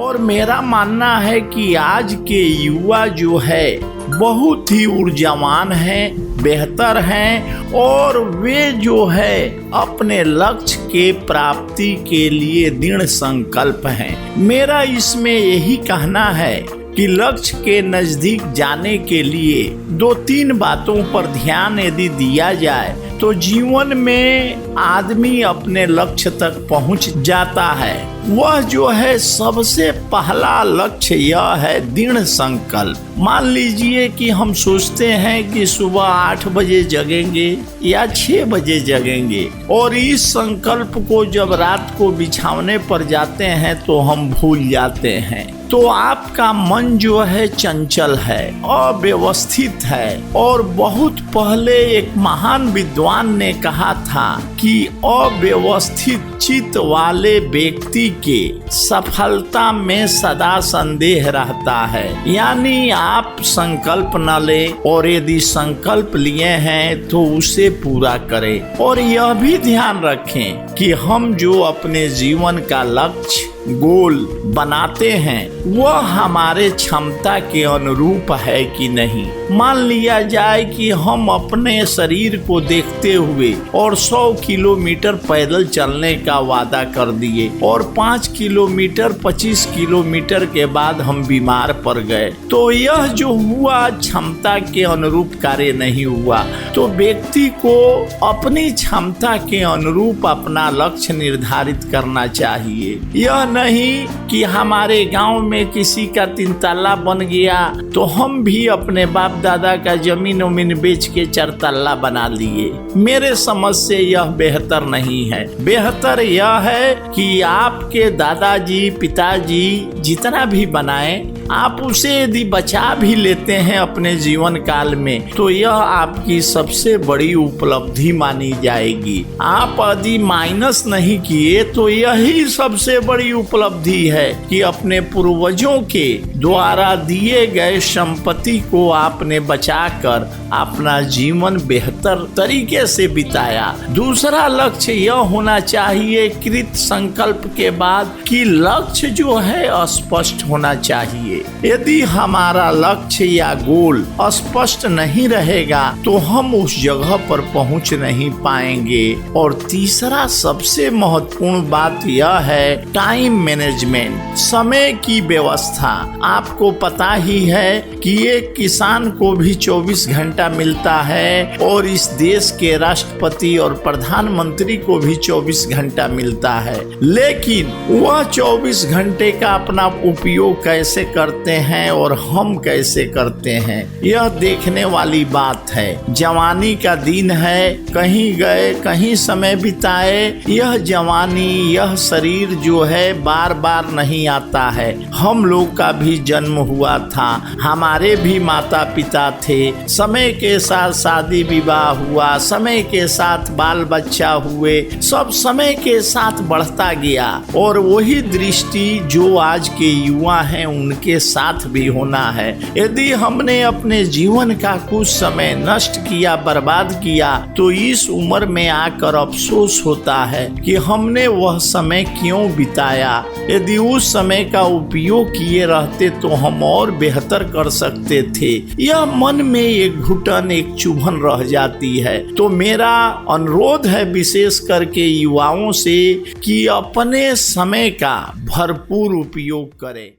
और मेरा मानना है कि आज के युवा जो है बहुत ही ऊर्जावान हैं, बेहतर हैं और वे जो है अपने लक्ष्य के प्राप्ति के लिए दृढ़ संकल्प हैं। मेरा इसमें यही कहना है कि लक्ष्य के नजदीक जाने के लिए 2-3 बातों पर ध्यान यदि दिया जाए तो जीवन में आदमी अपने लक्ष्य तक पहुंच जाता है। वह जो है सबसे पहला लक्ष्य यह है दृढ़ संकल्प। मान लीजिए कि हम सोचते हैं कि सुबह 8 बजे जगेंगे या 6 बजे जगेंगे और इस संकल्प को जब रात को बिछावने पर जाते हैं तो हम भूल जाते हैं। तो आपका मन जो है चंचल है, अव्यवस्थित है और बहुत पहले एक महान विद्वान ने कहा था कि अव्यवस्थित चित्त वाले व्यक्ति के सफलता में सदा संदेह रहता है। यानी आप संकल्प न ले और यदि संकल्प लिए हैं तो उसे पूरा करें और यह भी ध्यान रखें कि हम जो अपने जीवन का लक्ष्य गोल बनाते हैं वह हमारे क्षमता के अनुरूप है कि नहीं। मान लिया जाए कि हम अपने शरीर को देखते हुए और 100 किलोमीटर पैदल चलने का वादा कर दिए और 5 किलोमीटर 25 किलोमीटर के बाद हम बीमार पड़ गए, तो यह जो हुआ क्षमता के अनुरूप कार्य नहीं हुआ। तो व्यक्ति को अपनी क्षमता के अनुरूप अपना लक्ष्य निर्धारित करना चाहिए। यह नहीं कि हमारे गांव में किसी का 3 तल्ला बन गया तो हम भी अपने बाप दादा का जमीन उमीन बेच के 4 तल्ला बना लिए। मेरे समझ से यह बेहतर नहीं है। बेहतर यह है कि आपके दादाजी पिताजी जितना भी बनाए आप उसे यदि बचा भी लेते हैं अपने जीवन काल में तो यह आपकी सबसे बड़ी उपलब्धि मानी जाएगी। आप यदि माइनस नहीं किए तो यही सबसे बड़ी उपलब्धि है कि अपने पूर्वजों के द्वारा दिए गए संपत्ति को आपने बचाकर अपना जीवन बेहतर तरीके से बिताया। दूसरा लक्ष्य यह होना चाहिए कृत संकल्प के बाद कि लक्ष्य जो है स्पष्ट होना चाहिए। यदि हमारा लक्ष्य या गोल स्पष्ट नहीं रहेगा तो हम उस जगह पर पहुंच नहीं पाएंगे। और तीसरा सबसे महत्वपूर्ण बात यह है टाइम मैनेजमेंट, समय की व्यवस्था। आपको पता ही है कि एक किसान को भी 24 घंटा मिलता है और इस देश के राष्ट्रपति और प्रधानमंत्री को भी 24 घंटा मिलता है, लेकिन वह 24 घंटे का अपना उपयोग कैसे करते हैं और हम कैसे करते हैं यह देखने वाली बात है। जवानी का दिन है, कहीं गए कहीं समय बिताए। यह जवानी यह शरीर जो है बार बार नहीं आता है। हम लोग का भी जन्म हुआ था, हमारे भी माता पिता थे, समय के साथ शादी विवाह हुआ, समय के साथ बाल बच्चा हुए, सब समय के साथ बढ़ता गया। और वही दृष्टि जो आज के युवा हैं उनके साथ भी होना है। यदि हमने अपने जीवन का कुछ समय नष्ट किया, बर्बाद किया, तो इस उम्र में आकर अफसोस होता है कि हमने वह समय क्यों बिताया। यदि उस समय का उपयोग किए रहते तो हम और बेहतर कर सकते थे। यह मन में एक घुटन एक चुभन रह जाती है। तो मेरा अनुरोध है विशेष करके युवाओं से कि अपने समय का भरपूर उपयोग करें।